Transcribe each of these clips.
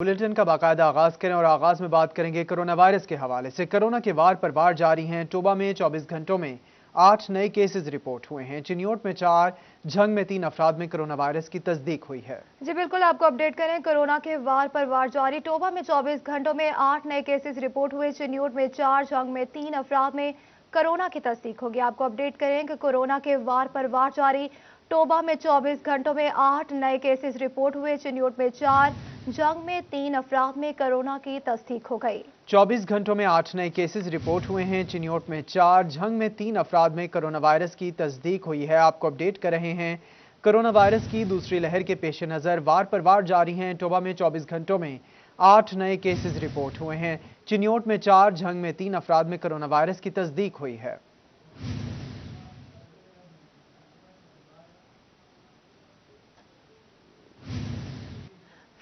Bulletin का बाकायदा आगाज करें और आगाज में बात करेंगे कोरोना वायरस के हवाले से। कोरोना के वार पर वार जारी हैं। टोबा में 24 घंटों में 8 नए केसेस रिपोर्ट हुए हैं। चिन्योट में 4, झंग में 3 अफराद में कोरोना वायरस की तस्दीक हुई है। जी बिल्कुल, आपको अपडेट करें। कोरोना के वार पर वार जारी। टोबा में 24 घंटों में 8 नए केसेस रिपोर्ट हुए। चिन्योट में 4, झंग में 3 अफराद में कोरोना की तस्दीक होगी। आपको अपडेट करें कि कोरोना के वार पर वार जारी। टोबा में 24 घंटों में 8 नए केसेस रिपोर्ट हुए। चिन्योट में 4, झंग में 3 अफराद में कोरोना की तस्दीक हो गई। 24 घंटों में 8 नए केसेस रिपोर्ट हुए हैं। चिन्योट में 4, झंग में 3 अफराद में कोरोना वायरस की तस्दीक हुई है। आपको अपडेट कर रहे हैं। कोरोना वायरस की दूसरी लहर के पेश नज़र वार पर वार जारी हैं। टोबा में 24 घंटों में 8 नए केसेस रिपोर्ट हुए हैं। चिन्योट में 4, झंग में 3 अफराद में कोरोना वायरस की तस्दीक हुई है।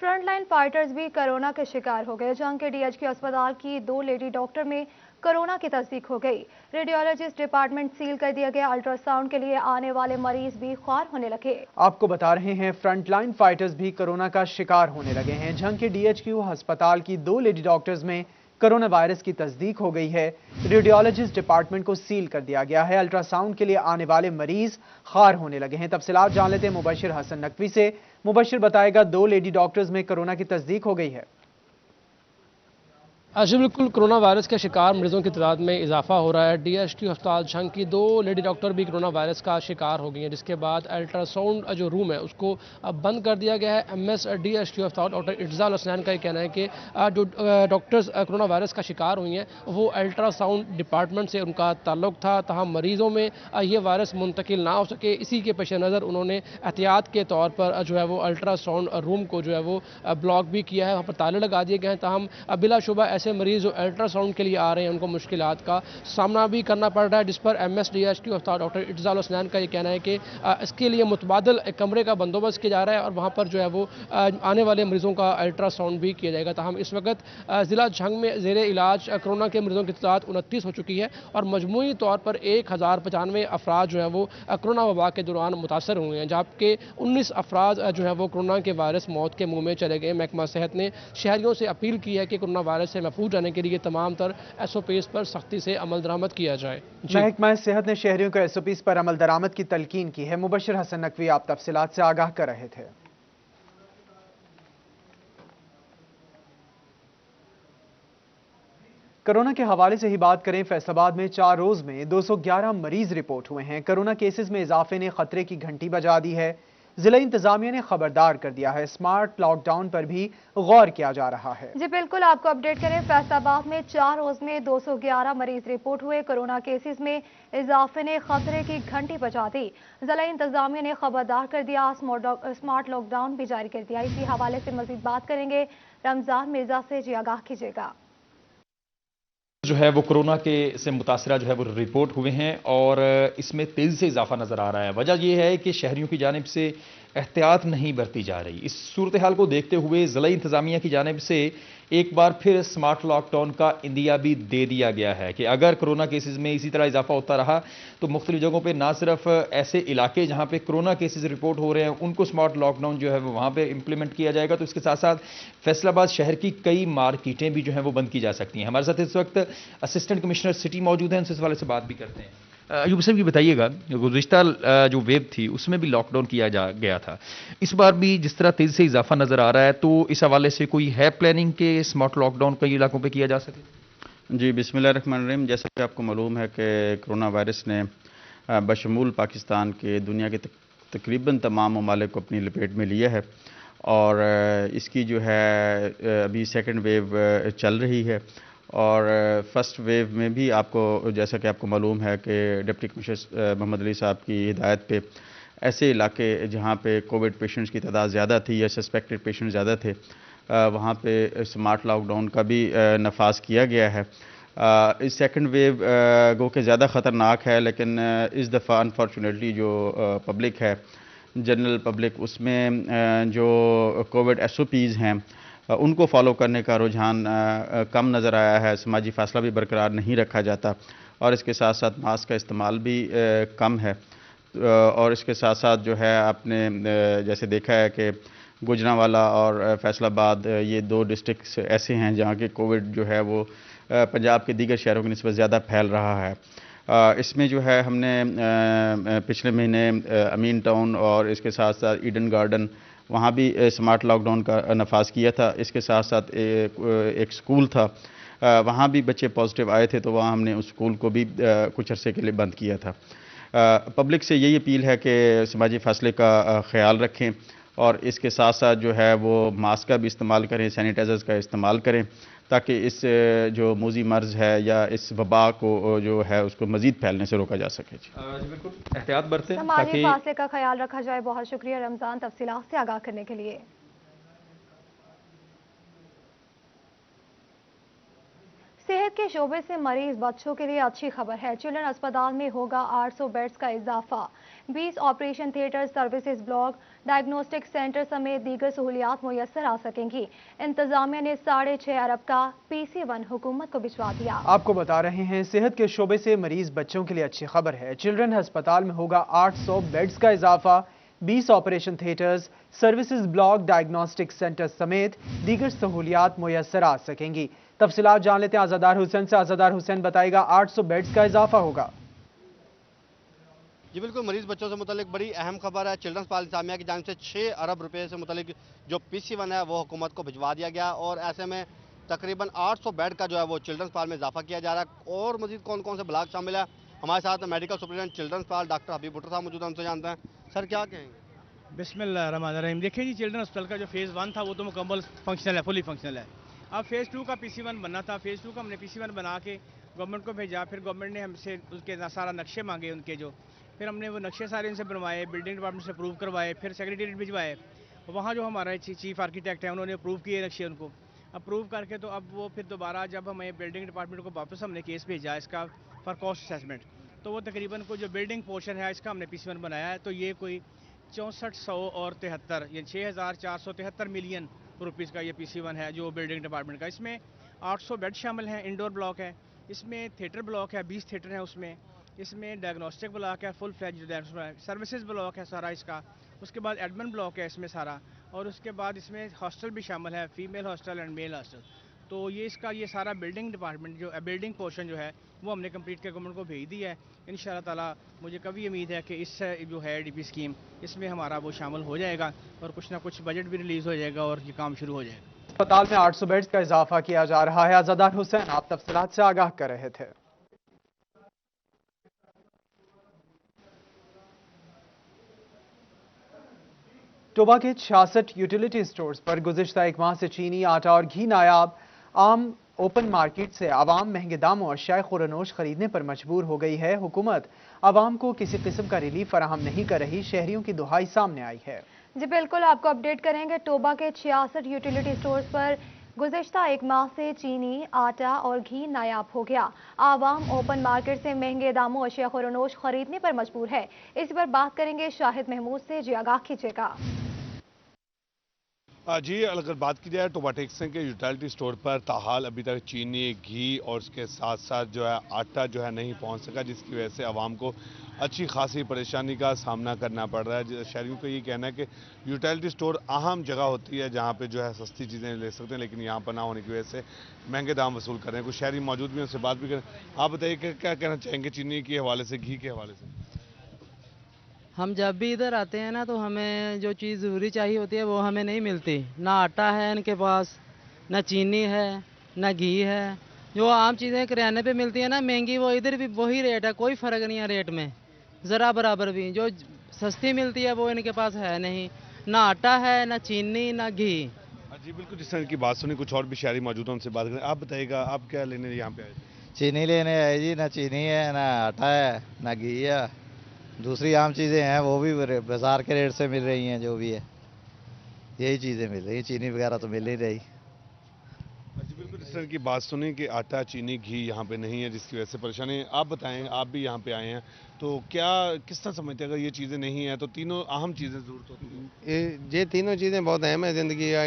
फ्रंटलाइन फाइटर्स भी कोरोना के शिकार हो गए। जंग के डीएचक्यू अस्पताल की 2 लेडी डॉक्टर में कोरोना की तस्दीक हो गई। रेडियोलॉजिस्ट डिपार्टमेंट सील कर दिया गया। अल्ट्रासाउंड के लिए आने वाले मरीज भी ख्वार होने लगे। आपको बता रहे हैं, फ्रंटलाइन फाइटर्स भी कोरोना का शिकार होने लगे हैं। झंग के डीएचक्यू अस्पताल की 2 लेडी डॉक्टर्स में कोरोना वायरस की तस्दीक हो गई है। रेडियोलॉजिस्ट डिपार्टमेंट को सील कर दिया गया है। अल्ट्रासाउंड के लिए आने वाले मरीज ख्वार होने लगे हैं। तफसीलात जान लेते हैं मुबशिर हसन नकवी से। मुबशिर बताएगा, 2 लेडी डॉक्टर्स में कोरोना की तस्दीक हो गई है। जी बिल्कुल, कोरोना वायरस के शिकार मरीजों की तादाद में इजाफा हो रहा है। डीएचक्यू अस्पताल झंग की 2 लेडी डॉक्टर भी कोरोना वायरस का शिकार हो गई हैं, जिसके बाद अल्ट्रासाउंड जो रूम है उसको अब बंद कर दिया गया है। एमएस डीएचक्यू अस्पताल डॉक्टर इर्जा हसनैन का ये कहना है कि जो डॉक्टर्स कोरोना वायरस का शिकार हुई हैं वो अल्ट्रासाउंड डिपार्टमेंट से उनका ताल्लुक था, तहम मरीजों में ये वायरस मुंतकिल ना हो सके, इसी के पेश नज़र उन्होंने एहतियात के तौर पर जो है वो अल्ट्रासाउंड रूम को जो है वो ब्लॉक भी किया है, वहाँ पर ताले लगा दिए गए हैं। तहम बिलाशुबा ऐसे मरीज जो अल्ट्रासाउंड के लिए आ रहे हैं उनको मुश्किलात का सामना भी करना पड़ रहा है, जिस पर एमएसडीएचक्यू अस्पताल डॉक्टर इर्जा हसनैन का ये कहना है कि इसके लिए मुतबादल एक कमरे का बंदोबस्त किया जा रहा है और वहाँ पर जो है वो आने वाले मरीजों का अल्ट्रासाउंड भी किया जाएगा। तहम इस वक्त ज़िला झंग में ज़ेर इलाज कोरोना के मरीजों की तादाद 29 हो चुकी है और मजमूई तौर पर 1095 अफराद जो है वो कोरोना वबा के दौरान मुतासर हुए हैं, जबकि 19 अफराद जो है वो कोरोना के वायरस मौत के मुँह में चले गए। महकमा सेहत ने शहरियों से अपील की है कि कोरोना वायरस से महफूज रहने के लिए तमाम तर एसओपीज पर सख्ती से अमल दरामद किया जाए। महकमा सेहत ने शहरियों को एसओपीज पर अमल दरामद की तलकीन की है। मुबशिर हसन नकवी आप तफसीलात से आगाह कर रहे थे। कोरोना के हवाले से ही बात करें। फैसलाबाद में 4 रोज में 211 मरीज रिपोर्ट हुए हैं। कोरोना केसेस में इजाफे ने खतरे की घंटी बजा दी है। जिला इंतजामिया ने खबरदार कर दिया है। स्मार्ट लॉकडाउन पर भी गौर किया जा रहा है। जी बिल्कुल, आपको अपडेट करें। फैसलाबाद में 4 रोज में 211 मरीज रिपोर्ट हुए। कोरोना केसेस में इजाफे ने खतरे की घंटी बजा दी। जिला इंतजामिया ने खबरदार कर दिया। स्मार्ट लॉकडाउन भी जारी कर दिया। इसी हवाले से मजीद बात करेंगे रमजान मिर्जा से। जी आगाह कीजिएगा। जो है वो कोरोना के से मुतासरा जो है वो रिपोर्ट हुए हैं और इसमें तेजी से इजाफा नजर आ रहा है। वजह यह है कि शहरियों की जानिब से एहतियात नहीं बरती जा रही। इस सूरत हाल को देखते हुए ज़िला इंतजामिया की जानिब से एक बार फिर स्मार्ट लॉकडाउन का इंदिया भी दे दिया गया है कि अगर कोरोना केसेस में इसी तरह इजाफा होता रहा तो मुख्तलिफ जगहों पे ना सिर्फ ऐसे इलाके जहां पे कोरोना केसेस रिपोर्ट हो रहे हैं उनको स्मार्ट लॉकडाउन जो है वो वहां पे इंप्लीमेंट किया जाएगा, तो इसके साथ साथ फैसलाबाद शहर की कई मार्केटें भी जो है वो बंद की जा सकती हैं। हमारे साथ इस वक्त असिस्टेंट कमिश्नर सिटी मौजूद हैं, उनसे इस हवाले से बात भी करते हैं। अयूब साहब, ये बताइएगा, गुज़िश्ता जो वेव थी उसमें भी लॉकडाउन किया जा गया था, इस बार भी जिस तरह तेज़ी से इजाफा नज़र आ रहा है, तो इस हवाले से कोई है प्लानिंग के स्मार्ट लॉकडाउन कई इलाकों पे किया जा सके? जी बिस्मिल्लाहिर्रहमानिर्रहीम। जैसा कि आपको मालूम है कि कोरोना वायरस ने बशमूल पाकिस्तान के दुनिया के तकरीबन तमाम ममालिक को अपनी लपेट में लिया है और इसकी जो है अभी सेकंड वेव चल रही है और फर्स्ट वेव में भी आपको जैसा कि आपको मालूम है कि डिप्टी कमिश्नर मोहम्मद अली साहब की हिदायत पे ऐसे इलाके जहाँ पे कोविड पेशेंट्स की तादाद ज़्यादा थी या सस्पेक्टेड पेशेंट ज़्यादा थे वहाँ पे स्मार्ट लॉकडाउन का भी नफाज किया गया है। इस सेकंड वेव गो के ज़्यादा ख़तरनाक है, लेकिन इस दफ़ा अनफॉर्चुनेटली जो पब्लिक है, जनरल पब्लिक, उसमें जो कोविड एसओपीज़ हैं उनको फॉलो करने का रुझान कम नज़र आया है। समाजी फासला भी बरकरार नहीं रखा जाता और इसके साथ साथ मास्क का इस्तेमाल भी कम है और इसके साथ साथ जो है आपने जैसे देखा है कि गुजरांवाला और फैसलाबाद, ये 2 डिस्ट्रिक्ट्स ऐसे हैं जहाँ के कोविड जो है वो पंजाब के दीगर शहरों की निस्बत ज़्यादा फैल रहा है। इसमें जो है हमने पिछले महीने अमीन टाउन और इसके साथ साथ ईडन गार्डन वहाँ भी स्मार्ट लॉकडाउन का नफाज किया था। इसके साथ साथ एक स्कूल था, वहाँ भी बच्चे पॉजिटिव आए थे, तो वहाँ हमने उस स्कूल को भी कुछ अरसे के लिए बंद किया था। पब्लिक से यही अपील है कि समाजी फासले का ख्याल रखें और इसके साथ साथ जो है वो मास्क का भी इस्तेमाल करें, सैनिटाइज़र्स का इस्तेमाल करें, ताकि इस जो मूजी मर्ज़ है या इस वबा को जो है उसको मज़ीद फैलने से रोका जा सके। जी बिल्कुल, एहतियात बरतें समाजी फासले का ख्याल रखा जाए। बहुत शुक्रिया रमज़ान तफसीलात से आगाह करने के लिए। सेहत के शोबे से मरीज बच्चों के लिए अच्छी खबर है। चिल्ड्रन अस्पताल में होगा 800 बेड्स का इजाफा। 20 operation theatre, services block, diagnostic centre समेत दीगर सहूलियात मुयस्सर आ सकेंगी। इंतजामिया ने 6.5 अरब का PC1 हुकूमत को भिजवा दिया। आपको बता रहे हैं, सेहत के शोबे से मरीज बच्चों के लिए अच्छी खबर है। चिल्ड्रन अस्पताल में होगा 800 बेड्स का इजाफा। 20 operation theatres, services block, diagnostic centre समेत दीगर सहूलियात मुयस्सर आ सकेंगी। तफसीलात जान लेते हैं आज़ादार हुसैन से। आज़ादार हुसैन बताएगा, 800 बेड्स का इजाफा होगा। जी बिल्कुल, मरीज बच्चों से मुतालिक बड़ी अहम खबर है। चिल्ड्रंस अस्पताल इंतजामिया की जानिब से 6 अरब रुपए से मुतालिक जो PC1 है वो हुकूमत को भिजवा दिया गया और ऐसे में तकरीबन 800 बेड का जो है वो चिल्ड्रंस अस्पताल में इजाफा किया जा रहा है। और मजीद कौन कौन से ब्लॉक शामिल है, हमारे साथ मेडिकल सुपरिटेंडेंट चिल्ड्रंस अस्पताल डॉक्टर हबीब भुट्टो साहब मौजूद हैं, उनसे जानते हैं। सर क्या कहेंगे? बिस्मिल्लाहिर्रहमानिर्रहीम। देखिए जी, चिल्ड्रन अस्पताल का जो फेज़ 1 था वो तो मुकम्मल फंक्शनल है, फुली फंक्शनल है। अब फेज़ 2 का PC1 बनना था। फेज़ 2 का हमने PC1 बना के गवर्नमेंट को भेजा। फिर गवर्नमेंट ने हमसे उसके सारा नक्शे मांगे उनके जो, फिर हमने वो नक्शे सारे इनसे बनवाए, बिल्डिंग डिपार्टमेंट से अप्रूव करवाए, फिर सेक्रेटेरिएट भिजवाए। वहाँ जो हमारे चीफ आर्किटेक्ट हैं उन्होंने अप्रूव किए नक्शे, उनको अप्रूव करके तो अब वो फिर दोबारा जब हमें बिल्डिंग डिपार्टमेंट को वापस हमने केस भेजा इसका फॉर कॉस्ट असेसमेंट, तो वो तकरीबन को जो बिल्डिंग पोर्शन है इसका हमने PC1 बनाया है। तो ये कोई 6400 और 73 यानी 6473 मिलियन रुपीज़ का ये PC1 है जो बिल्डिंग डिपार्टमेंट का। इसमें 800 बेड शामिल हैं, इंडोर ब्लॉक है, इसमें थिएटर ब्लॉक है, 20 थिएटर हैं उसमें, इसमें डायग्नोस्टिक ब्लॉक है, फुल फ्लैज सर्विसेज ब्लॉक है सारा इसका, उसके बाद एडमिन ब्लॉक है इसमें सारा, और उसके बाद इसमें हॉस्टल भी शामिल है, female hostel and male hostel. तो ये इसका ये सारा बिल्डिंग डिपार्टमेंट जो बिल्डिंग पोर्शन जो है वो हमने कंप्लीट कर गवर्नमेंट को भेज दी है। इंशाल्लाह ताला मुझे कभी उम्मीद है कि इस जो है DP स्कीम इसमें हमारा वो शामिल हो जाएगा और कुछ ना कुछ बजट भी रिलीज़ हो जाएगा और ये काम शुरू हो जाएगा। अस्पताल में 800 बेड्स का इजाफा किया जा रहा है। आज़ादार हुसैन, आप तफसीलात से आगाह कर रहे थे। टोबा के 66 यूटिलिटी स्टोर्स पर गुज़िश्ता एक माह से चीनी, आटा और घी नायाब। आम ओपन मार्केट से आवाम महंगे दामों अशिया खुरनोश खरीदने पर मजबूर हो गई है। हुकूमत आवाम को किसी किस्म का रिलीफ फराहम नहीं कर रही, शहरियों की दुहाई सामने आई है। जी बिल्कुल, आपको अपडेट करेंगे। टोबा के 66 यूटिलिटी स्टोर्स पर गुज़िश्ता एक माह से चीनी, आटा और घी नायाब हो गया। आवाम ओपन मार्केट से महंगे दामों अशिया खुरनोश खरीदने पर मजबूर है। इस पर बात करेंगे शाहिद महमूद से। जी आगाह कीजिएगा। जी, अगर बात की जाए टोबा टेक्सटाइल के यूटिलिटी स्टोर पर ताहाल अभी तक चीनी, घी और उसके साथ साथ जो है आटा जो है नहीं पहुंच सका, जिसकी वजह से आवाम को अच्छी खासी परेशानी का सामना करना पड़ रहा है। शहरियों का ये कहना है कि यूटिलिटी स्टोर अहम जगह होती है जहां पे जो है सस्ती चीज़ें ले सकते हैं, लेकिन यहां पर ना होने की वजह से महंगे दाम वसूल कर रहे हैं। कुछ शहरी मौजूद भी हैं, उनसे बात भी करें। आप बताइए कि क्या कहना चाहेंगे चीनी के हवाले से, घी के हवाले से? हम जब भी इधर आते हैं ना तो हमें जो चीज़ ज़रूरी चाहिए होती है वो हमें नहीं मिलती। ना आटा है इनके पास, ना चीनी है, ना घी है। जो आम चीज़ें किराने पे मिलती है ना महंगी, वो इधर भी वही रेट है, कोई फ़र्क नहीं है रेट में ज़रा बराबर भी। जो सस्ती मिलती है वो इनके पास है नहीं, ना आटा है, ना चीनी, ना घी। जी बिल्कुल, जिस तरह की बात सुनी, कुछ और भी शहरी मौजूद हैं, उनसे बात करें। आप बताइएगा, आप क्या लेने यहाँ पे आए? चीनी लेने आए जी। ना चीनी है, ना आटा है, ना घी है। दूसरी आम चीज़ें हैं वो भी बाजार के रेट से मिल रही हैं, जो भी है यही चीज़ें मिल रही। चीनी वगैरह तो मिल ही रही। जी बिल्कुल, इस तरह की बात सुनी कि आटा, चीनी, घी यहाँ पे नहीं है, जिसकी वजह से परेशानी। आप बताएं, आप भी यहाँ पे आए हैं तो क्या किस तरह समझते हैं अगर ये चीज़ें नहीं हैं तो तीनों अहम चीज़ें ज़रूरत होती हैं? ये तीनों चीज़ें बहुत अहम है, ज़िंदगी का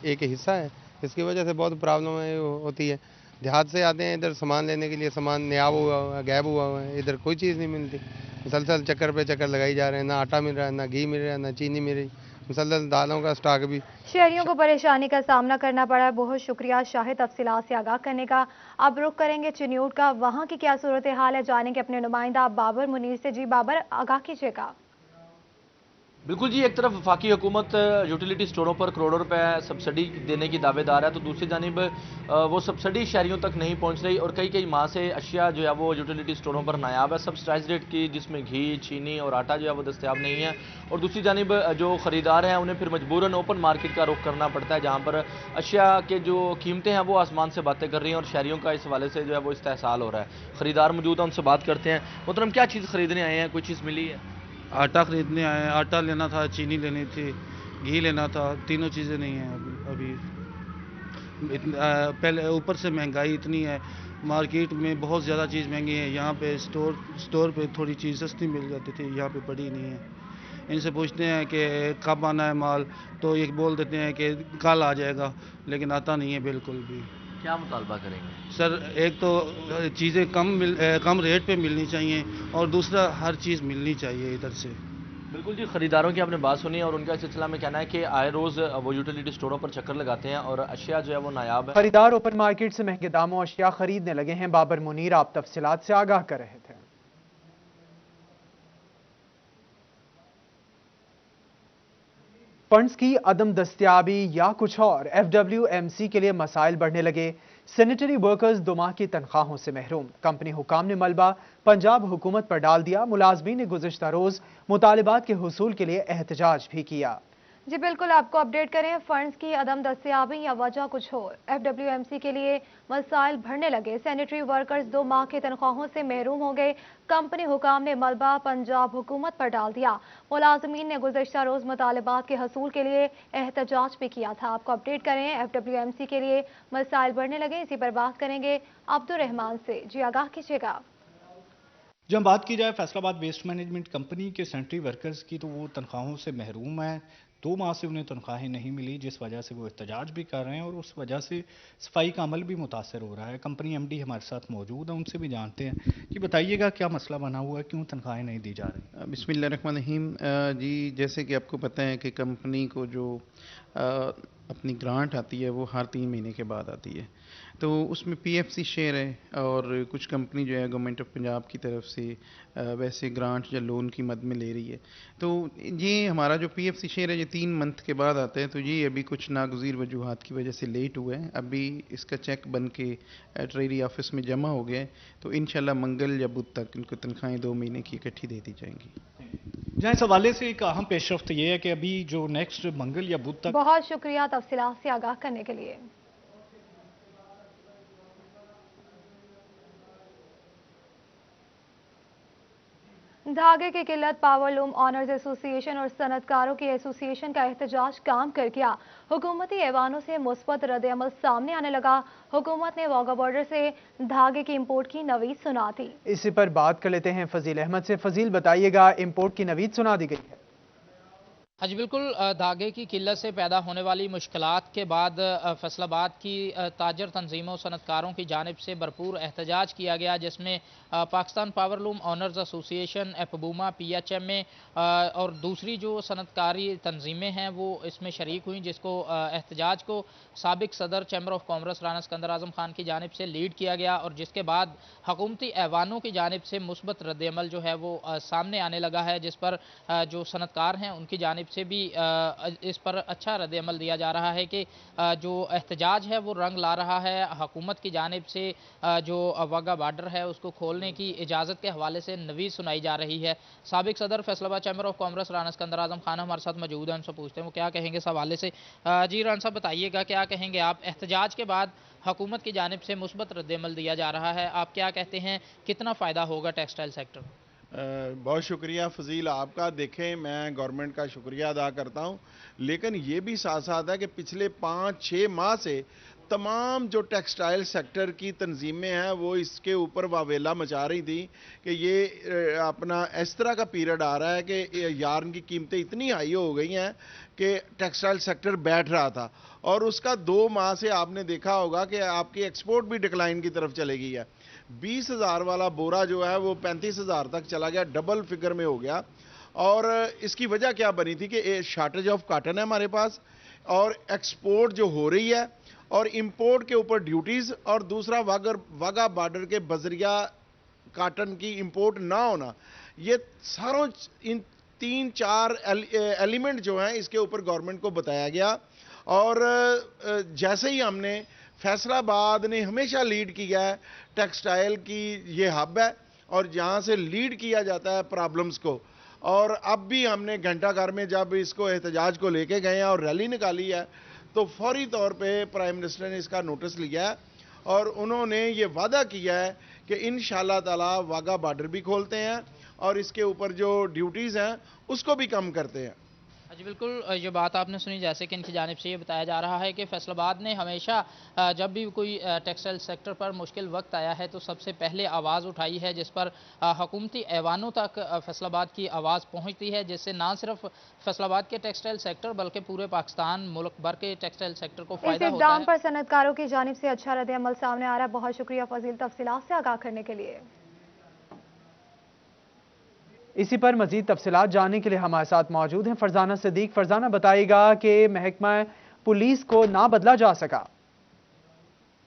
एक हिस्सा है। इसकी वजह से बहुत प्रॉब्लम होती है। देहात से आते हैं इधर सामान लेने के लिए, सामान न्याब हुआ है, गैब हुआ है, इधर कोई चीज़ नहीं मिलती। मुसलसल चक्कर पे चक्कर लगाई जा रहे हैं। ना आटा मिल रहा है, ना घी मिल रहा है, ना चीनी मिल रही। मुसलसल दालों का स्टॉक भी। शहरियों को परेशानी का सामना करना पड़ा है। बहुत शुक्रिया शाहिद तफसीलात से आगाह करने का। अब रुख करेंगे चिन्यूट का, वहां की क्या सूरत हाल है जानेंगे अपने नुमाइंदा बाबर मुनीर से। जी बाबर, आगाह कीजिएगा। बिल्कुल जी, एक तरफ वफाकी हुकूमत यूटिलिटी स्टोरों पर करोड़ों रुपए सब्सिडी देने की दावेदार है, तो दूसरी जानिब वो सब्सिडी शहरियों तक नहीं पहुंच रही और कई माह से अशिया जो है वो यूटिलिटी स्टोरों पर नायाब है सब्सिडाइज रेट की, जिसमें घी, चीनी और आटा जो है वो दस्तयाब नहीं है। और दूसरी जानिब जो ख़रीदार हैं उन्हें फिर मजबूरन ओपन मार्केट का रुख करना पड़ता है, जहाँ पर अशिया के जो कीमतें हैं वो आसमान से बातें कर रही हैं और शहरियों का इस हवाले से जो है वो इस्तेहसाल हो रहा है। ख़रीदार मौजूद है, उनसे बात करते हैं। मोहतरम, क्या चीज़ ख़रीदने आए हैं, कोई चीज़ मिली है? आटा खरीदने आए हैं, आटा लेना था, चीनी लेनी थी, घी लेना था, तीनों चीज़ें नहीं हैं अभी। पहले ऊपर से महंगाई इतनी है, मार्केट में बहुत ज़्यादा चीज़ महंगी है। यहाँ पे स्टोर पे थोड़ी चीज़ सस्ती मिल जाती थी, यहाँ पे पड़ी नहीं है। इनसे पूछते हैं कि कब आना है माल, तो ये बोल देते हैं कि कल आ जाएगा, लेकिन आता नहीं है बिल्कुल भी। क्या मुतालबा करेंगे? सर, एक तो चीज़ें कम रेट पे मिलनी चाहिए और दूसरा हर चीज़ मिलनी चाहिए इधर से। बिल्कुल जी, खरीदारों की आपने बात सुनी और उनका इस सिलसिला में कहना है कि आए रोज़ वो यूटिलिटी स्टोरों पर चक्कर लगाते हैं और अशिया जो है वो नायाब है। खरीदार ओपन मार्केट से महंगे दामों अशिया खरीदने लगे हैं। बाबर मुनीर आप तफसीलात से आगाह कर रहे थे। फंड्स की अदम दस्तयाबी या कुछ और, FWMC के लिए मसाइल बढ़ने लगे। सैनिटरी वर्कर्स 2 माह की तनख्वाहों से महरूम। कंपनी हुकाम ने मलबा पंजाब हुकूमत पर डाल दिया। मुलाजमीन ने गुज़िश्ता रोज मुतालिबात के हुसूल के लिए एहतजाज भी किया। जी बिल्कुल, आपको अपडेट करें। फंड्स की अदम दस्तयाबी या वजह कुछ और, FWMC के लिए मसाइल बढ़ने लगे। सैनिटरी वर्कर्स 2 माह की तनख्वाहों से महरूम हो गए। कंपनी हुकाम ने मलबा पंजाब हुकूमत पर डाल दिया। मुलाजमीन ने गुज़िश्ता रोज मुतालिबात के हसूल के लिए एहतजाज भी किया था। आपको अपडेट करें, FWMC के लिए मसाइल बढ़ने लगे। इसी पर बात करेंगे अब्दुर्रहमान से। जी आगाह कीजिएगा। जब बात की जाए फैसलाबाद वेस्ट मैनेजमेंट कंपनी के सैनिटरी वर्कर्स की, तो वो तनख्वाहों से महरूम है। 2 माह से उन्हें तनख्वाहें नहीं मिली, जिस वजह से वो एहतजाज भी कर रहे हैं और उस वजह से सफाई का अमल भी मुतासर हो रहा है। कंपनी MD हमारे साथ मौजूद है, उनसे भी जानते हैं कि बताइएगा क्या मसला बना हुआ है, क्यों तनख्वाहें नहीं दी जा रही? बिस्मिल्लाहिर्रहमानिर्रहीम। जी, जैसे कि आपको पता है कि कंपनी को जो अपनी ग्रांट आती है वो हर 3 महीने के बाद आती है, तो उसमें PFC शेयर है और कुछ कंपनी जो है गवर्नमेंट ऑफ पंजाब की तरफ से वैसे ग्रांट या लोन की मद में ले रही है। तो ये हमारा जो PFC शेयर है ये 3 मंथ के बाद आता है, तो ये अभी कुछ नागुज़ीर वजूहात की वजह से लेट हुआ है। अभी इसका चेक बन के ट्रेजरी ऑफिस में जमा हो गया है, तो इंशाल्लाह मंगल या बुध तक इनको तनख्वाहें 2 महीने की इकट्ठी दे दी जाएंगी। जहाँ इस हवाले से एक अहम पेशरफ्त ये है कि अभी जो नेक्स्ट मंगल या बुध तक। बहुत शुक्रिया तफसीलात से आगाह करने के लिए। धागे की किल्लत, पावरलूम ऑनर्स एसोसिएशन और सनतकारों की एसोसिएशन का एहतजाज काम कर गया। हुकूमती ऐवानों से मुस्बत रद्द-ए-अमल सामने आने लगा। हुकूमत ने वाघा बॉर्डर से धागे की इंपोर्ट की नवीद सुना दी। इसी पर बात कर लेते हैं फजील अहमद से। फजील, बताइएगा, इंपोर्ट की नवीद सुना दी गई है? हाँ जी बिल्कुल, धागे की किल्लत से पैदा होने वाली मुश्किलात के बाद फैसलाबाद की ताजर तंजीमों सनतकारों की जानिब से भरपूर एहतजाज किया गया, जिसमें पाकिस्तान पावरलूम ऑनर्स एसोसिएशन, एपबूमा, PHMA और दूसरी जो सनतकारी तंजीमें हैं वो इसमें शरीक हुई, जिसको एहतजाज को साबिक सदर chamber of commerce Rana Sikandar Azam Khan की जानिब से लीड किया गया और जिसके बाद हुकूमती ऐवानों की जानिब से मुस्बत रद्द-ए-अमल जो है वो सामने आने लगा है, जिस पर जो सनतकार हैं उनकी जानिब से भी इस पर अच्छा रद्द-ए-अमल दिया जा रहा है कि जो एहतजाज है वो रंग ला रहा है। हुकूमत की जानिब से जो वाघा बॉर्डर है उसको खोलने की इजाज़त के हवाले से नवीद सुनाई जा रही है। साबिक सदर Faisalabad chamber of commerce Rana Sikandar Azam Khan हमारे साथ मौजूद हैं, उनसे पूछते हैं वो क्या कहेंगे इस हवाले से। जी राना साहब, बताइएगा क्या कहेंगे आप? एहतजाज के बाद हुकूमत की जानिब से मुस्बत रद्द-ए-अमल दिया जा रहा है, आप क्या कहते हैं, कितना फ़ायदा होगा टेक्सटाइल सेक्टर? बहुत शुक्रिया फजील आपका। देखें, मैं गवर्नमेंट का शुक्रिया अदा करता हूं, लेकिन ये भी साथ साथ है कि पिछले 5-6 माह से तमाम जो टेक्सटाइल सेक्टर की तंजीमें हैं वो इसके ऊपर वावेला मचा रही थी कि ये अपना इस तरह का पीरियड आ रहा है कि यार्न की कीमतें इतनी हाई हो गई हैं कि टेक्सटाइल सेक्टर बैठ रहा था और उसका 2 माह से आपने देखा होगा कि आपकी एक्सपोर्ट भी डिक्लाइन की तरफ चली गई है। 20,000 वाला बोरा जो है वो 35,000 तक चला गया, डबल फिगर में हो गया। और इसकी वजह क्या बनी थी कि शॉर्टेज ऑफ काटन है हमारे पास, और एक्सपोर्ट जो हो रही है और इंपोर्ट के ऊपर ड्यूटीज, और दूसरा वाघा बॉर्डर के बजरिया काटन की इंपोर्ट ना होना, ये सारों इन 3-4 एलिमेंट जो हैं इसके ऊपर गवर्नमेंट को बताया गया। और जैसे ही हमने फैसलाबाद ने हमेशा लीड किया है, टेक्सटाइल की ये हब है और जहां से लीड किया जाता है प्रॉब्लम्स को, और अब भी हमने घंटाघर में जब इसको एहतजाज को लेके गए हैं और रैली निकाली है तो फौरी तौर पे प्राइम मिनिस्टर ने इसका नोटिस लिया है और उन्होंने ये वादा किया है कि इंशाअल्लाह ताला वाघा बॉर्डर भी खोलते हैं और इसके ऊपर जो ड्यूटीज़ हैं उसको भी कम करते हैं। जी बिल्कुल, ये बात आपने सुनी, जैसे कि इनकी जानिब से ये बताया जा रहा है कि फैसलाबाद ने हमेशा जब भी कोई टेक्सटाइल सेक्टर पर मुश्किल वक्त आया है तो सबसे पहले आवाज़ उठाई है, जिस पर हुकूमती ऐवानों तक फैसलाबाद की आवाज़ पहुंचती है, जिससे ना सिर्फ फैसलाबाद के टेक्सटाइल सेक्टर बल्कि पूरे पाकिस्तान मुल्क भर के टेक्सटाइल सेक्टर को फ़ायदा होता है। इस इक़दाम पर सनअतकारों की जानिब से अच्छा रद्द-ए-अमल सामने आ रहा है। बहुत शुक्रिया फजील, तफसीलात से आगाह करने के लिए। इसी पर मजीद तफसीलात जानने के लिए हमारे साथ मौजूद हैं फरजाना सिद्दीक। फरजाना, बताएगा कि महकमा पुलिस को ना बदला जा सका।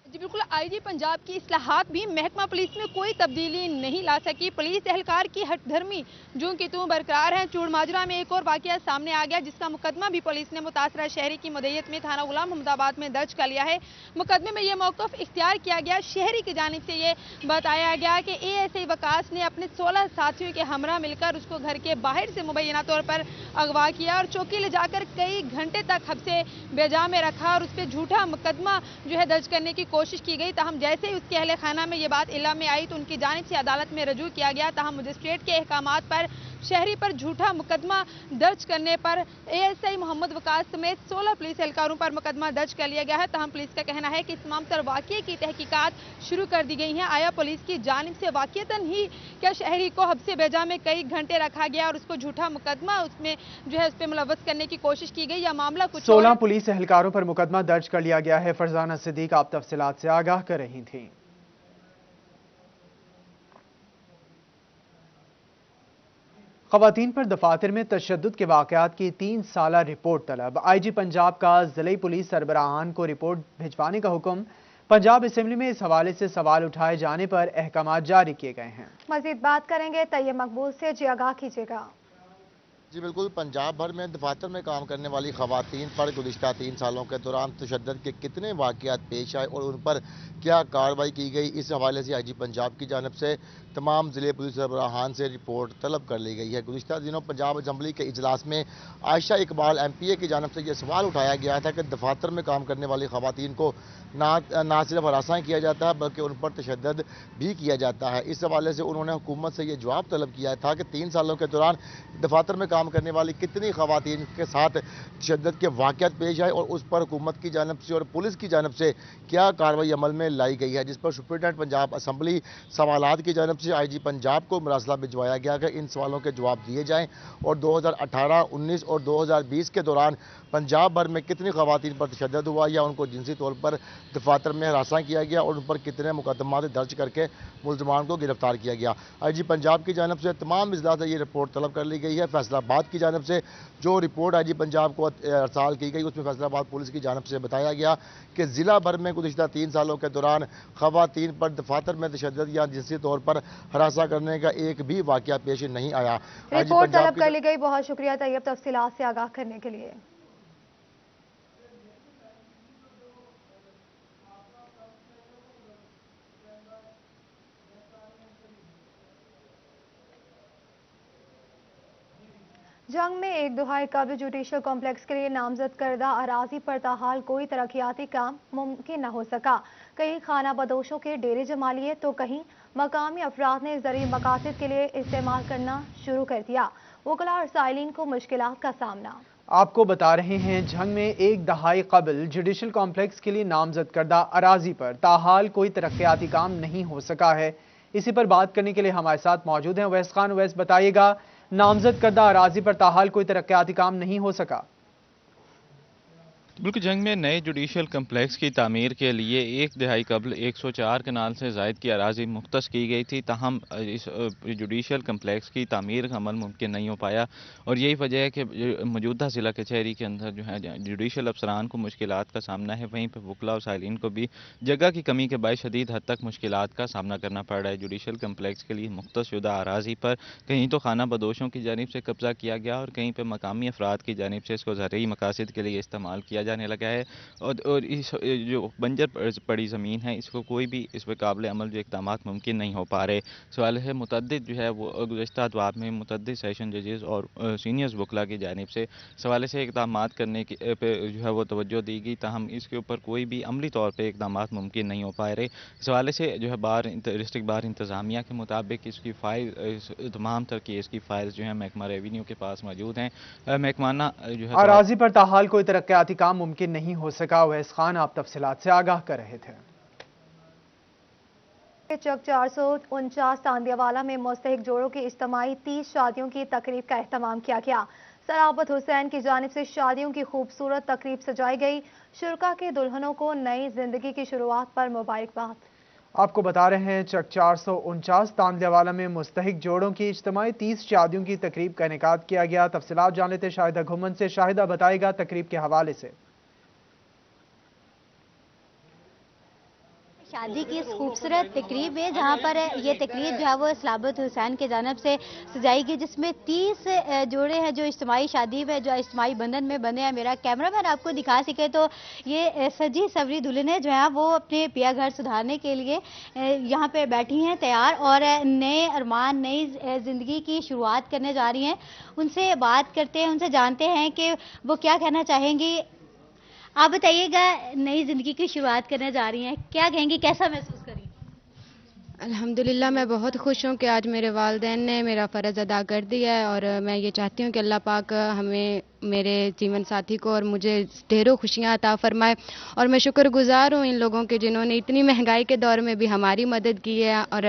जी बिल्कुल, आईजी पंजाब की इस्लाहात भी महकमा पुलिस में कोई तब्दीली नहीं ला सकी। पुलिस एहलकार की हठधर्मी जो कि तू बरकरार है। चूड़ माजरा में एक और वाकया सामने आ गया, जिसका मुकदमा भी पुलिस ने मुतासरा शहरी की मदयत में थाना गुलाम मोहम्मदाबाद में दर्ज कर लिया है। मुकदमे में यह मौक़िफ़ इख्तियार किया गया, शहरी की जानिब से ये बताया गया कि ASI वकास ने अपने 16 साथियों के हमरा मिलकर उसको घर के बाहर से मुबैना तौर पर अगवा किया और चौकी ले जाकर कई घंटे तक हब्से बेजा में रखा और उस पर झूठा मुकदमा जो है दर्ज करने की कोशिश की गई। ताहम जैसे ही उसके अहले खाना में ये बात इल्म में आई तो उनकी जानिब से अदालत में रजू किया गया। ताहम मजिस्ट्रेट के अहकामात पर शहरी पर झूठा मुकदमा दर्ज करने पर ASI मोहम्मद वकास समेत 16 पुलिस एहलकारों पर मुकदमा दर्ज कर लिया गया है। ताहम पुलिस का कहना है कि इस तमाम तर वाक़ये की तहकीकात शुरू कर दी गई हैं। आया पुलिस की जानिब से वाक़यतन ही क्या शहरी को हब्से बेजा में कई घंटे रखा गया और उसको झूठा मुकदमा उसमें जो है उस पर मुलव्वस करने की कोशिश की गई, या मामला कुछ 16 पुलिस एहलकारों पर मुकदमा दर्ज कर लिया गया है। फरजाना सिद्दीक, आप तफसीलात से आगाह कर रही थी। ख़वातीन पर दफातर में तशद्दुद के वाक़यात की 3 साला रिपोर्ट तलब। IG पंजाब का ज़िले पुलिस सरबराहान को रिपोर्ट भिजवाने का हुक्म। पंजाब असेंबली में इस हवाले से सवाल उठाए जाने पर अहकामात जारी किए गए हैं। मजीद बात करेंगे तैयब मकबूल से, जी आगाह कीजिएगा। जी बिल्कुल, पंजाब भर में दफातर में काम करने वाली ख़वातीन पर गुज़िश्ता 3 सालों के दौरान तशद्दुद के कितने वाक़यात पेश आए और उन पर क्या कार्रवाई की गई, इस हवाले से IG पंजाब की जानिब से तमाम ज़िले पुलिस सरबराहान से रिपोर्ट तलब कर ली गई है। गुज़िश्ता दिनों पंजाब असम्बली के इजलास में आयशा इकबाल MPA की जानिब से यह सवाल उठाया गया था कि दफातर में काम करने वाली ख़वातीन को ना सिर्फ हरासा किया जाता है बल्कि उन पर तशद्दुद भी किया जाता है। इस हवाले से उन्होंने हुकूमत से ये जवाब तलब किया था कि 3 सालों के दौरान दफातर में काम करने वाली कितनी ख़वातीन के साथ तशद्दुद के वाक़यात पेश आए और उस पर हुकूमत की जानिब से और पुलिस की जानिब से क्या कार्रवाई अमल में लाई गई है, जिस पर सुप्रीटेंडेंट पंजाब असम्बली सवालात की जानिब से IG पंजाब को मरासला भिजवाया गया कि इन सवालों के जवाब दिए जाएँ और 2018, 19 और 2020 के दौरान पंजाब भर में कितनी ख़वातीन पर तशद्दुद हुआ या उनको जिनसी तौर पर दफातर में हरासा किया गया और उन पर कितने मुकदमा दर्ज करके मुलजमान को गिरफ्तार किया गया। IG पंजाब की जानिब से तमाम अजला से ये रिपोर्ट तलब कर ली गई है। फैसलाबाद की जानिब से जो रिपोर्ट IG पंजाब को अरसाल की गई उसमें फैसलाबाद पुलिस की जानिब से बताया गया कि ज़िला भर में गुज़िश्ता 3 सालों के दौरान ख़वातीन पर दफातर में तशद्दुद या जिनसी तौर पर हरासा करने का एक भी वाक़या पेश नहीं आया। रिपोर्ट तलब कर ली गई। बहुत शुक्रिया तैयब, तफसीलात से आगाह करने के लिए। जंग में एक दुहाई कब्ल जुडिशल कॉम्प्लेक्स के लिए नामजद करदा अराजी पर ताहाल कोई तरक्याती काम मुमकिन न हो सका। कहीं खाना बदोशों के डेरे जमा लिए तो कहीं मकामी अफराद ने ज़रूरी मकासद के लिए इस्तेमाल करना शुरू कर दिया। वकला और साइलिन को मुश्किलात का सामना। आपको बता रहे हैं, जंग में एक दहाई कबल जुडिशल कॉम्प्लेक्स के लिए नामजद करदा अराजी पर ताहाल कोई तरक्याती काम नहीं हो सका है। इसी पर बात करने के लिए हमारे साथ मौजूद हैं अवैस खान। अवैस, बताइएगा, नामजद करदा अराजी पर ताहाल कोई तरक्याती काम नहीं हो सका। बिल्कुल, जंग में नए जुडिशल कम्प्लेक्स की तामीर के लिए एक दिहाई कबल 104 कनाल से ज़ायद की अराजी मुख्तस की गई थी, ताहम इस जुडिशल कम्प्लेक्स की तामीर का अमल मुमकिन नहीं हो पाया और यही वजह है कि मौजूदा ज़िला कचहरी के अंदर जो है जुडिशल अफसरान को मुश्किलात का सामना है, वहीं पर वकला और साइलिन को भी जगह की कमी के बायस शदीद हद तक मुश्किलात का सामना करना पड़ रहा है। जुडिशल कम्प्लेक्स के लिए मुख्तस शुदा अराजी पर कहीं तो खाना बदोशों की जानिब से कब्जा किया गया और कहीं पर मकामी अफराद की जानिब से इसको ज़रूरी मकासद के लिए इस्तेमाल किया जाने लगा है और इस जो बंजर पड़ी ज़मीन है इसको कोई भी इस पर काबिल अमल जो इक़दाम मुमकिन नहीं हो पा रहे। सवाल है मुतअद्दिद जो है वो गुज़श्ता अदवार में मुतअद्दिद सेशन जजेस और सीनियर्स वकला की जानिब से सवाल से इक़दाम करने की पे जो है वो तवज्जो दी गई, ताहम इसके ऊपर कोई भी अमली तौर पर इक़दाम मुमकिन नहीं हो पा रहे। सवाल से जो है डिस्ट्रिक्ट बार इंतज़ामिया के मुताबिक इसकी फ़ाइल तमाम तर केस की फ़ाइल्स जो है महकमा रेवेन्यू के पास मौजूद हैं। महकमाना जो है अराजी पर ताहाल कोई तरक्याती काम मुमकिन नहीं हो सका। उवैस खान आप तफसीलात से आगाह कर रहे थे। चक 449 तांदियावाला में मुस्तहिक जोड़ों की इज्तिमाई 30 शादियों की तकरीब का एहतमाम किया गया। सराबत हुसैन की जानिब से शादियों की खूबसूरत तकरीब सजाई गई। शुरका के दुल्हनों को नई जिंदगी की शुरुआत पर मुबारकबाद। आपको बता रहे हैं चक 449 तांदियावाला में मुस्तहिक जोड़ों की इज्तिमाई 30 शादियों की तकरीब का इनेकाद किया गया। तफसीलात जान लेते शाहिदा घुमन से। शाहिदा बताएगा तकरीब के हवाले से। शादी की इस खूबसूरत तकरीब है जहाँ पर ये तकरीब जो है वो सलाबत हुसैन के जानब से सजाई गई, जिसमें 30 जोड़े हैं जो इज्तिमाई शादी में जो इज्तिमाई बंधन में बने हैं। मेरा कैमरामैन आपको दिखा सके तो ये सजी सवरी दुल्हनें जो हैं वो अपने पिया घर सुधारने के लिए यहाँ पे बैठी हैं तैयार और नए अरमान नई ज़िंदगी की शुरुआत करने जा रही हैं। उनसे बात करते हैं, उनसे जानते हैं कि वो क्या कहना चाहेंगी। आप बताइएगा, नई ज़िंदगी की शुरुआत करने जा रही हैं, क्या कहेंगी, कैसा महसूस करें? अल्हम्दुलिल्लाह मैं बहुत खुश हूँ कि आज मेरे वालिदैन ने मेरा फ़र्ज़ अदा कर दिया है और मैं ये चाहती हूँ कि अल्लाह पाक हमें मेरे जीवन साथी को और मुझे ढेरों खुशियाँ अता फरमाए। और मैं शुक्रगुज़ार हूँ इन लोगों के जिन्होंने इतनी महंगाई के दौर में भी हमारी मदद की है और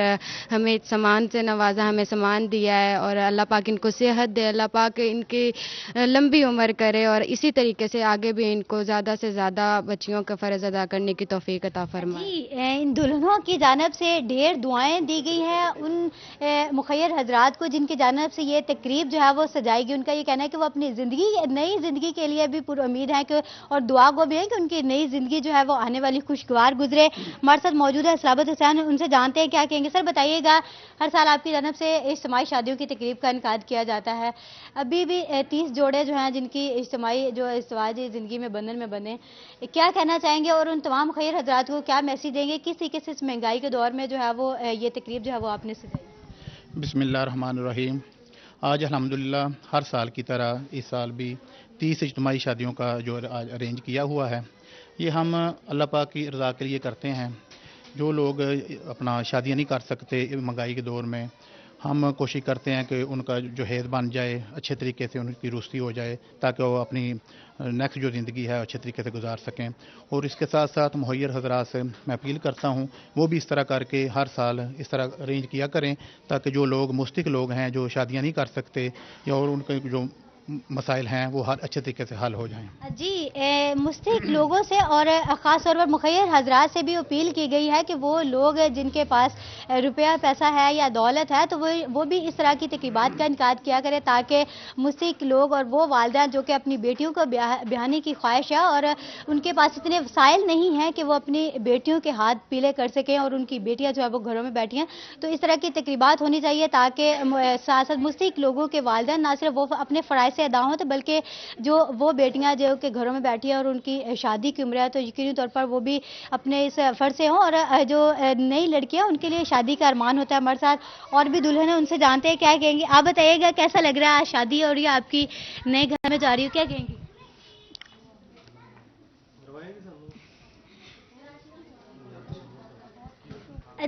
हमें सामान से नवाजा, हमें सामान दिया है। और अल्लाह पाक इनको सेहत दे, अल्लाह पाक इनकी लंबी उम्र करे और इसी तरीके से आगे भी इनको ज़्यादा से ज़्यादा बच्चियों का फ़र्ज़ अदा करने की तौफीक अता फरमाए। इन दुल्हनों की जानब से ढेर दुआएं दी गई हैं उन मुखय्यर हजरात को जिनकी जानब से ये तकरीब जो है वो सजाएगी। उनका ये कहना है कि वो अपनी ज़िंदगी नई ज़िंदगी के लिए भी पूरी उम्मीद है कि और दुआ को भी है कि उनकी नई ज़िंदगी जो है वो आने वाली खुशगवार गुजरे। हमारे साथ मौजूद है सलाबत हुसैन, उनसे जानते हैं क्या कहेंगे। सर बताइएगा, हर साल आपकी जानब से इज्तिमाई शादियों की तकरीब का इनकाद किया जाता है, अभी भी 30 जोड़े जो हैं जिनकी इज्तिमाई जो इज़्तिवाजी ज़िंदगी में बंधन में बने, क्या कहना चाहेंगे और उन तमाम खैर हजरात को क्या मैसेज देंगे, किस तरीके से इस महंगाई के दौर में जो है वो ये तकरीब जो है वो आपने सजाई? बिस्मिल्लाहिर्रहमानिर्रहीम। आज अल्हम्दुलिल्लाह हर साल की तरह इस साल भी 30 इज्तिमाई शादियों का जो अरेंज किया हुआ है, ये हम अल्लाह पाक की रज़ा के लिए करते हैं। जो लोग अपना शादियाँ नहीं कर सकते महंगाई के दौर में, हम कोशिश करते हैं कि उनका जो हेद बन जाए, अच्छे तरीके से उनकी रुस्ती हो जाए ताकि वो अपनी नेक्स्ट जो ज़िंदगी है अच्छे तरीके से गुजार सकें। और इसके साथ साथ मुहैयर हजरात से मैं अपील करता हूँ वो भी इस तरह करके हर साल इस तरह अरेंज किया करें ताकि जो लोग मुस्तहिक लोग हैं जो शादियाँ नहीं कर सकते या और उनके जो मसाइल हैं वो हर अच्छे तरीके से हल हो जाएं। जी, मुस्तहिक लोगों से और ख़ास तौर पर मुखय्यर हजरात से भी अपील की गई है कि वो लोग जिनके पास रुपया पैसा है या दौलत है तो वो भी इस तरह की तकरीबात का इनकाद किया करें ताकि मुस्तहिक लोग और वो वालिदा जो कि अपनी बेटियों को ब्याहने की ख्वाहिश है और उनके पास इतने वसाइल नहीं हैं कि वो अपनी बेटियों के हाथ पीले कर सकें और उनकी बेटियाँ जो है वो घरों में बैठी हैं, तो इस तरह की तकरीबात होनी चाहिए ताकि साथ साथ मुस्तहिक लोगों के वालिदा ना सिर्फ वो अपने फ़राइज़ से अदा हों तो बल्कि जो वो बेटियां जो कि घरों में बैठी हैं और उनकी शादी की उम्र है तो यकीनी तौर पर वो भी अपने इस फ़र्ज से हों। और जो नई लड़कियां उनके लिए शादी का अरमान होता है। हमारे साथ और भी दुल्हन है, उनसे जानते हैं क्या कहेंगे। आप बताइएगा, कैसा लग रहा है शादी और ये आपकी नए घर में जा रही हो, क्या कहेंगी?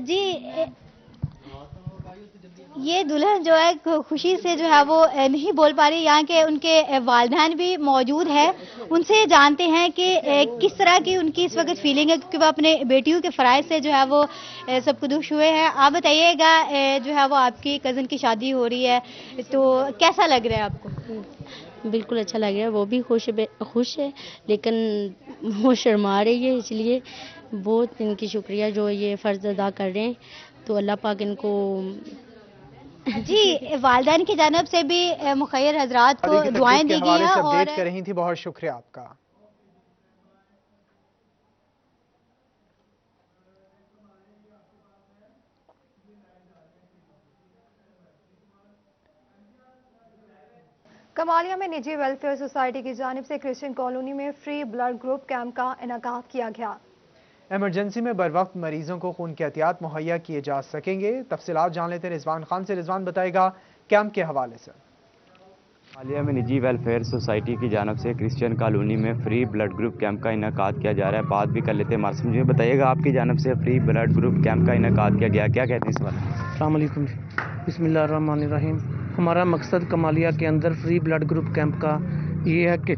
जी, ये दुल्हन जो है खुशी से जो है वो नहीं बोल पा रही, यहाँ के उनके वालिदैन भी मौजूद है, उनसे जानते हैं कि किस तरह की उनकी इस वक्त फीलिंग है क्योंकि वो अपने बेटियों के फ़राइज़ से जो है वो सब खुश हुए हैं। आप बताइएगा, जो है वो आपकी कज़न की शादी हो रही है तो कैसा लग रहा है आपको? बिल्कुल अच्छा लग रहा है, वो भी खुश है, लेकिन वो शर्मा रही है, इसलिए बहुत इनकी शुक्रिया जो ये फ़र्ज़ अदा कर रहे हैं, तो अल्लाह पाक इनको जी वालिदैन की जानब से भी मुखैर हजरात को दुआएं दी गई हैं और अपडेट कर रही थी, बहुत शुक्रिया आपका। कमालिया में निजी वेलफेयर सोसाइटी की जानिब से क्रिश्चियन कॉलोनी में फ्री ब्लड ग्रुप कैंप का इनेकाद किया गया। इमरजेंसी में बर वक्त मरीजों को खून के एहतियात मुहैया किए जा सकेंगे। तफसीलात जान लेते हैं रिजवान खान से। रिजवान बताएगा कैंप के हवाले से। कमालिया में निजी वेलफेयर सोसाइटी की जानिब से क्रिश्चियन कॉलोनी में फ्री ब्लड ग्रुप कैंप का इनेकाद किया जा रहा है। बात भी कर लेते हैं मासूम जी, बताइएगा आपकी जानिब से फ्री ब्लड ग्रुप कैंप का इनेकाद किया गया, क्या कहते हैं इस बारे में? अस्सलाम वालेकुम, बिस्मिल्लाहिर्रहमानिर्रहीम। हमारा मकसद कमालिया के अंदर फ्री ब्लड ग्रुप कैंप का ये है कि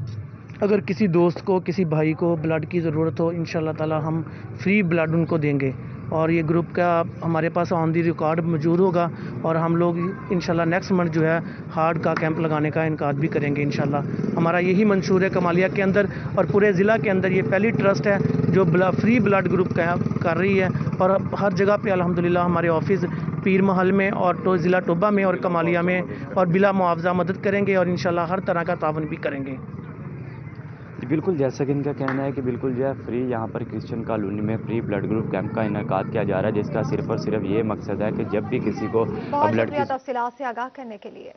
अगर किसी दोस्त को, किसी भाई को ब्लड की ज़रूरत हो, इंशाल्लाह ताला हम फ्री ब्लड उनको देंगे। और ये ग्रुप का हमारे पास ऑन दी रिकॉर्ड मौजूद होगा और हम लोग इंशाल्लाह नेक्स्ट मंथ जो है हार्ट का कैंप लगाने का इनकाद भी करेंगे इंशाल्लाह। हमारा यही मंशूर है कमालिया के अंदर और पूरे ज़िला के अंदर। ये पहली ट्रस्ट है जो फ्री ब्लड ग्रुप कैंप कर रही है और हर जगह पे अल्हम्दुलिल्लाह हमारे ऑफिस पीर महल में और ज़िला टोबा में और कमालिया में और बिला मुआवजा मदद करेंगे और इंशाल्लाह हर तरह का तावन भी करेंगे। बिल्कुल, जैसा कि इनका कहना है कि बिल्कुल जो है फ्री यहाँ पर क्रिश्चियन कॉलोनी में फ्री ब्लड ग्रुप कैंप का इनेकाद किया जा रहा है, जिसका सिर्फ और सिर्फ ये मकसद है कि जब भी किसी को ब्लड की तफसीलात से आगाह करने के लिए।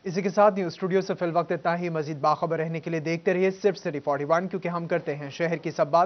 इसी के साथ न्यूज़ स्टूडियो से फिल वक्त इतना ही। मजीद बाखबर रहने के लिए देखते रहिए सिर्फ सिटी 41, क्योंकि हम करते हैं शहर की सब बात।